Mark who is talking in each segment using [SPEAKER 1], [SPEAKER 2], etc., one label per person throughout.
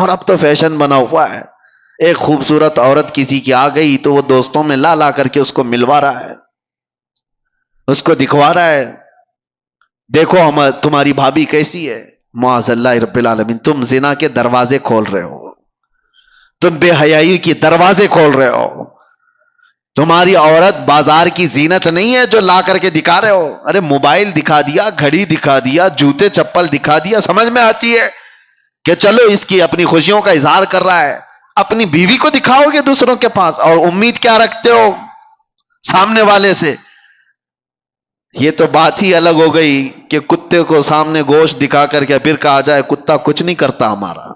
[SPEAKER 1] اور اب تو فیشن بنا ہوا ہے، ایک خوبصورت عورت کسی کی آ گئی تو وہ دوستوں میں لا لا کر کے اس کو ملوا رہا ہے، اس کو دکھوا رہا ہے، دیکھو ہم تمہاری بھابھی کیسی ہے۔ معاذ اللہ رب العالمین، تم زنا کے دروازے کھول رہے ہو، تم بے حیائی کی دروازے کھول رہے ہو۔ تمہاری عورت بازار کی زینت نہیں ہے جو لا کر کے دکھا رہے ہو۔ ارے موبائل دکھا دیا، گھڑی دکھا دیا، جوتے چپل دکھا دیا، سمجھ میں آتی ہے کہ چلو اس کی اپنی خوشیوں کا اظہار کر رہا ہے، اپنی بیوی کو دکھاؤ گے دوسروں کے پاس، اور امید کیا رکھتے ہو سامنے والے سے؟ یہ تو بات ہی الگ ہو گئی کہ کتے کو سامنے گوشت دکھا کر کے پھر کہا جائے کتا کچھ نہیں کرتا ہمارا،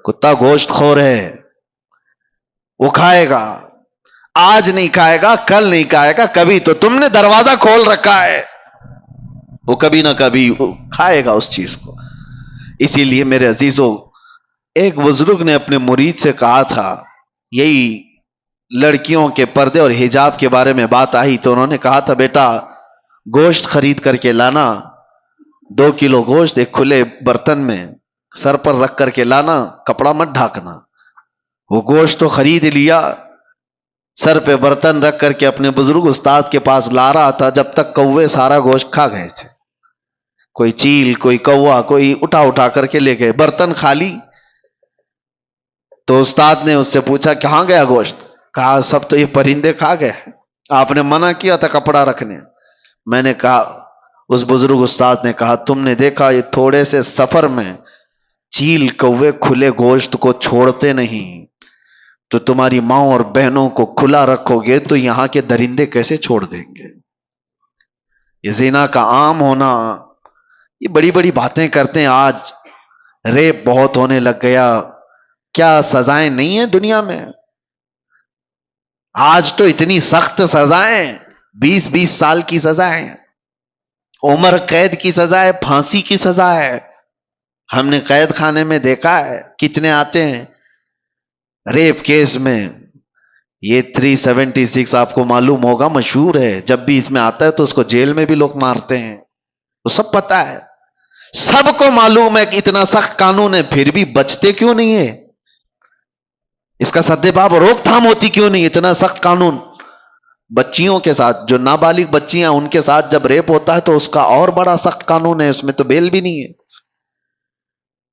[SPEAKER 1] کتا گوشت خور ہے، وہ کھائے گا، آج نہیں کھائے گا، کل نہیں کھائے گا، کبھی تو تم نے دروازہ کھول رکھا ہے، وہ کبھی نہ کبھی کھائے گا اس چیز کو۔ اسی لیے میرے عزیزوں، ایک بزرگ نے اپنے مرید سے کہا تھا، یہی لڑکیوں کے پردے اور حجاب کے بارے میں بات آئی تو انہوں نے کہا تھا، بیٹا گوشت خرید کر کے لانا، 2 کلو گوشت ایک کھلے برتن میں سر پر رکھ کر کے لانا، کپڑا مت ڈھانکنا۔ وہ گوشت تو خرید لیا، سر پہ برتن رکھ کر کے اپنے بزرگ استاد کے پاس لا رہا تھا، جب تک کوے سارا گوشت کھا گئے تھے، کوئی چیل، کوئی کوا، کوئی اٹھا اٹھا کر کے لے گئے، برتن خالی۔ تو استاد نے اس سے پوچھا کہاں گیا گوشت؟ کہا سب تو یہ پرندے کھا گئے، آپ نے منع کیا تھا کپڑا رکھنے۔ میں نے کہا، اس بزرگ استاد نے کہا، تم نے دیکھا یہ تھوڑے سے سفر میں چیل کوے کھلے گوشت کو چھوڑتے نہیں، تو تمہاری ماں اور بہنوں کو کھلا رکھو گے تو یہاں کے درندے کیسے چھوڑ دیں گے؟ یہ زنا کا عام ہونا، یہ بڑی بڑی باتیں کرتے ہیں۔ آج ریپ بہت ہونے لگ گیا، کیا سزائیں نہیں ہیں دنیا میں؟ آج تو اتنی سخت سزائیں، 20 سال کی سزائیں، عمر قید کی سزا ہے، پھانسی کی سزا ہے۔ ہم نے قید خانے میں دیکھا ہے کتنے آتے ہیں ریپ کیس میں۔ یہ 376 آپ کو معلوم ہوگا، مشہور ہے، جب بھی اس میں آتا ہے تو اس کو جیل میں بھی لوگ مارتے ہیں، وہ سب پتا ہے، سب کو معلوم ہے کہ اتنا سخت قانون ہے، پھر بھی بچتے کیوں نہیں ہے؟ اس کا سدباب روک تھام ہوتی کیوں نہیں؟ اتنا سخت قانون بچیوں کے ساتھ، جو نابالغ بچیاں ان کے ساتھ جب ریپ ہوتا ہے تو اس کا اور بڑا سخت قانون ہے، اس میں تو بیل بھی نہیں ہے،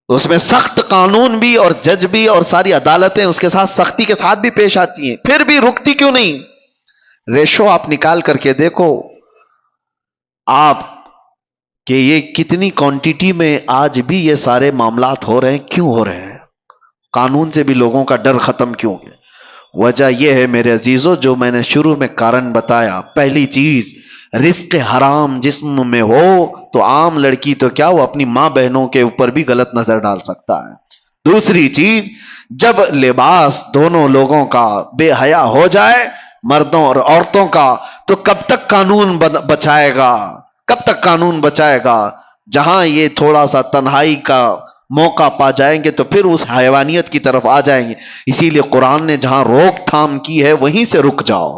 [SPEAKER 1] اس میں سخت قانون بھی اور جج بھی اور ساری عدالتیں اس کے ساتھ سختی کے ساتھ بھی پیش آتی ہیں، پھر بھی رکتی کیوں نہیں؟ ریشو آپ نکال کر کے دیکھو آپ کہ یہ کتنی کوانٹیٹی میں آج بھی یہ سارے معاملات ہو رہے ہیں، کیوں ہو رہے ہیں؟ قانون سے بھی لوگوں کا ڈر ختم کیوں ہے؟ وجہ یہ ہے میرے عزیزوں، جو میں نے شروع میں کارن بتایا، پہلی چیز رزق حرام جسم میں ہو تو عام لڑکی تو کیا، وہ اپنی ماں بہنوں کے اوپر بھی غلط نظر ڈال سکتا ہے۔ دوسری چیز، جب لباس دونوں لوگوں کا بے حیا ہو جائے، مردوں اور عورتوں کا، تو کب تک قانون بچائے گا؟ کب تک قانون بچائے گا؟ جہاں یہ تھوڑا سا تنہائی کا موقع پا جائیں گے تو پھر اس حیوانیت کی طرف آ جائیں گے۔ اسی لیے قرآن نے جہاں روک تھام کی ہے وہیں سے رک جاؤ،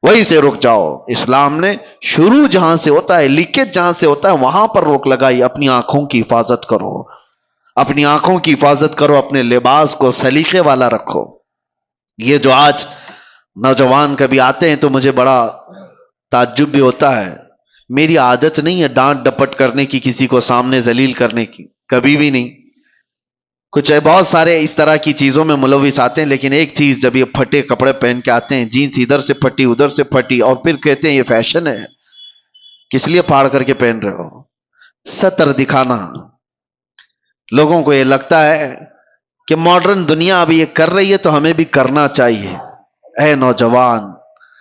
[SPEAKER 1] وہیں سے رک جاؤ۔ اسلام نے شروع جہاں سے ہوتا ہے، لیکیج جہاں سے ہوتا ہے، وہاں پر روک لگائی۔ اپنی آنکھوں کی حفاظت کرو، اپنی آنکھوں کی حفاظت کرو، اپنے لباس کو سلیقے والا رکھو۔ یہ جو آج نوجوان کبھی آتے ہیں تو مجھے بڑا تعجب بھی ہوتا ہے، میری عادت نہیں ہے ڈانٹ ڈپٹ کرنے کی، کسی کو سامنے ذلیل کرنے کی، کبھی بھی نہیں۔ کچھ بہت سارے اس طرح کی چیزوں میں ملوث آتے ہیں، لیکن ایک چیز، جب یہ پھٹے کپڑے پہن کے آتے ہیں، جینس ادھر سے پھٹی ادھر سے پھٹی، اور پھر کہتے ہیں یہ فیشن ہے، کس لیے پھاڑ کر کے پہن رہے ہو؟ سطر دکھانا۔ لوگوں کو یہ لگتا ہے کہ ماڈرن دنیا اب یہ کر رہی ہے تو ہمیں بھی کرنا چاہیے۔ اے نوجوان،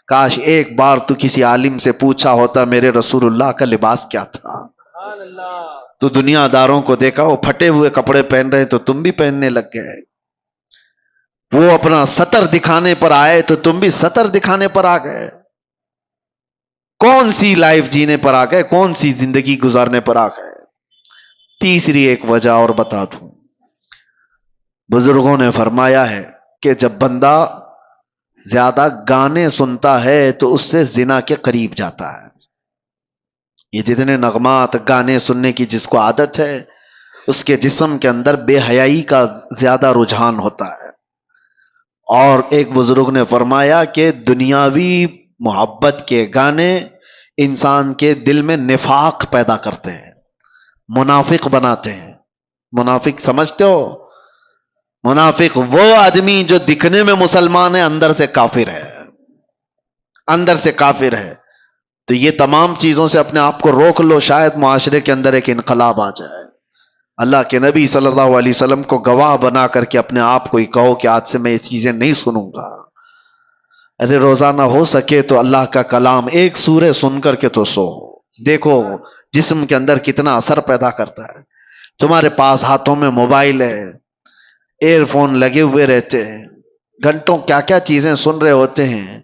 [SPEAKER 1] کاش ایک بار تو کسی عالم سے پوچھا ہوتا میرے رسول اللہ کا لباس کیا تھا۔ تو دنیا داروں کو دیکھا وہ پھٹے ہوئے کپڑے پہن رہے تو تم بھی پہننے لگ گئے، وہ اپنا سطر دکھانے پر آئے تو تم بھی سطر دکھانے پر آ گئے۔ کون سی لائف جینے پر آ گئے؟ کون سی زندگی گزارنے پر آ گئے؟ تیسری ایک وجہ اور بتا دوں، بزرگوں نے فرمایا ہے کہ جب بندہ زیادہ گانے سنتا ہے تو اس سے زنا کے قریب جاتا ہے۔ یہ جتنے نغمات، گانے سننے کی جس کو عادت ہے، اس کے جسم کے اندر بے حیائی کا زیادہ رجحان ہوتا ہے. اور ایک بزرگ نے فرمایا کہ دنیاوی محبت کے گانے انسان کے دل میں نفاق پیدا کرتے ہیں، منافق بناتے ہیں. منافق سمجھتے ہو؟ منافق وہ آدمی جو دکھنے میں مسلمان ہے، اندر سے کافر ہے، اندر سے کافر ہے. تو یہ تمام چیزوں سے اپنے آپ کو روک لو، شاید معاشرے کے اندر ایک انقلاب آ جائے. اللہ کے نبی صلی اللہ علیہ وسلم کو گواہ بنا کر کے اپنے آپ کو ہی کہو کہ آج سے میں یہ چیزیں نہیں سنوں گا. ارے روزانہ ہو سکے تو اللہ کا کلام ایک سورہ سن کر کے تو سو. دیکھو جسم کے اندر کتنا اثر پیدا کرتا ہے. تمہارے پاس ہاتھوں میں موبائل ہے، ایئر فون لگے ہوئے رہتے ہیں، گھنٹوں کیا کیا چیزیں سن رہے ہوتے ہیں،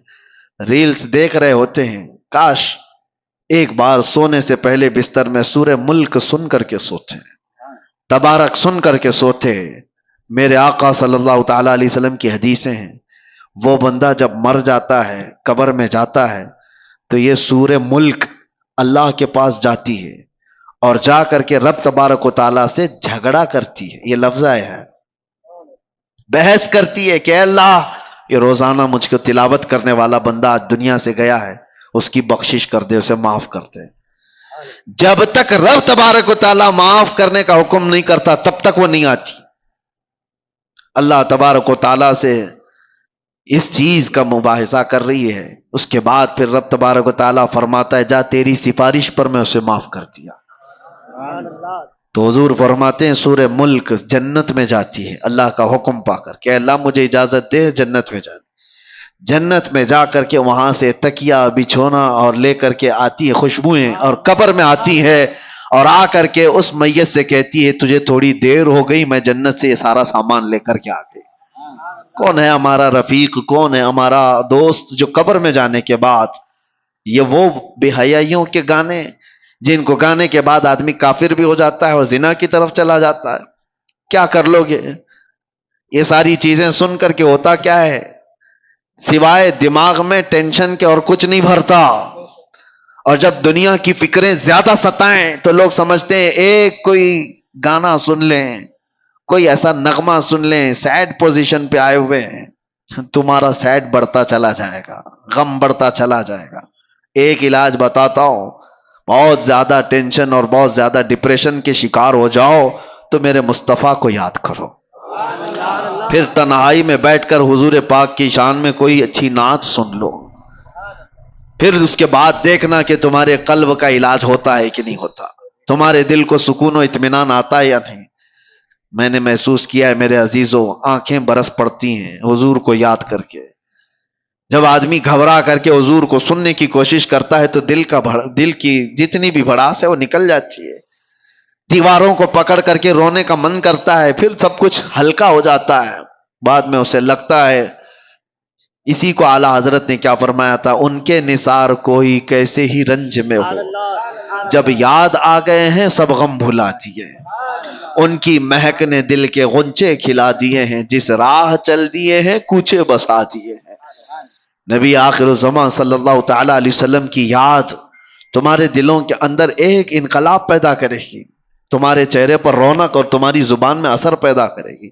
[SPEAKER 1] ریلز دیکھ رہے ہوتے ہیں. کاش ایک بار سونے سے پہلے بستر میں سورہ ملک سن کر کے سوتے، تبارک سن کر کے سوتے. میرے آقا صلی اللہ تعالی علیہ وسلم کی حدیثیں ہیں، وہ بندہ جب مر جاتا ہے، قبر میں جاتا ہے، تو یہ سورہ ملک اللہ کے پاس جاتی ہے اور جا کر کے رب تبارک و تعالیٰ سے جھگڑا کرتی ہے. یہ لفظ ہے، بحث کرتی ہے کہ اے اللہ، یہ روزانہ مجھ کو تلاوت کرنے والا بندہ آج دنیا سے گیا ہے، اس کی بخشش کر دے، اسے معاف کر دے. جب تک رب تبارک و تعالیٰ معاف کرنے کا حکم نہیں کرتا تب تک وہ نہیں آتی. اللہ تبارک و تعالیٰ سے اس چیز کا مباحثہ کر رہی ہے، اس کے بعد پھر رب تبارک و تعالیٰ فرماتا ہے جا تیری سفارش پر میں اسے معاف کر دیا. تو حضور فرماتے ہیں سورہ ملک جنت میں جاتی ہے اللہ کا حکم پا کر کہ اللہ مجھے اجازت دے جنت میں جانے. جنت میں جا کر کے وہاں سے تکیہ بچھونا اور لے کر کے آتی ہے خوشبوئیں، اور قبر میں آتی ہے اور آ کر کے اس میت سے کہتی ہے تجھے تھوڑی دیر ہو گئی، میں جنت سے یہ سارا سامان لے کر کے آ گئی. کون ہے ہمارا رفیق، کون ہے ہمارا دوست جو قبر میں جانے کے بعد یہ وہ بے حیائیوں کے گانے جن کو گانے کے بعد آدمی کافر بھی ہو جاتا ہے اور زنا کی طرف چلا جاتا ہے. کیا کر لو گے؟ یہ ساری چیزیں سن کر کے ہوتا کیا ہے؟ سوائے دماغ میں ٹینشن کے اور کچھ نہیں بھرتا. اور جب دنیا کی فکریں زیادہ ستائیں تو لوگ سمجھتے ہیں ایک کوئی گانا سن لیں، کوئی ایسا نغمہ سن لیں، سیڈ پوزیشن پہ آئے ہوئے ہیں، تمہارا سیڈ بڑھتا چلا جائے گا، غم بڑھتا چلا جائے گا. ایک علاج بتاتا ہوں، بہت زیادہ ٹینشن اور بہت زیادہ ڈپریشن کے شکار ہو جاؤ تو میرے مصطفیٰ کو یاد کرو، پھر تنہائی میں بیٹھ کر حضور پاک کی شان میں کوئی اچھی نعت سن لو، پھر اس کے بعد دیکھنا کہ تمہارے قلب کا علاج ہوتا ہے کہ نہیں ہوتا، تمہارے دل کو سکون و اطمینان آتا ہے یا نہیں. میں نے محسوس کیا ہے میرے عزیزوں، آنکھیں برس پڑتی ہیں حضور کو یاد کر کے. جب آدمی گھبرا کر کے حضور کو سننے کی کوشش کرتا ہے تو دل کی جتنی بھی بھڑاس ہے وہ نکل جاتی ہے. دیواروں کو پکڑ کر کے رونے کا من کرتا ہے، پھر سب کچھ ہلکا ہو جاتا ہے. بعد میں اسے لگتا ہے، اسی کو اعلی حضرت نے کیا فرمایا تھا، ان کے نثار کوئی کیسے ہی رنج میں ہو، جب یاد آ گئے ہیں سب غم بھلا دیے، ان کی مہک نے دل کے غنچے کھلا دیے ہیں، جس راہ چل دیے ہیں کوچے بسا دیے ہیں. نبی آخر الزمان صلی اللہ تعالی علیہ وسلم کی یاد تمہارے دلوں کے اندر ایک انقلاب پیدا کرے گی، تمہارے چہرے پر رونق اور تمہاری زبان میں اثر پیدا کرے گی.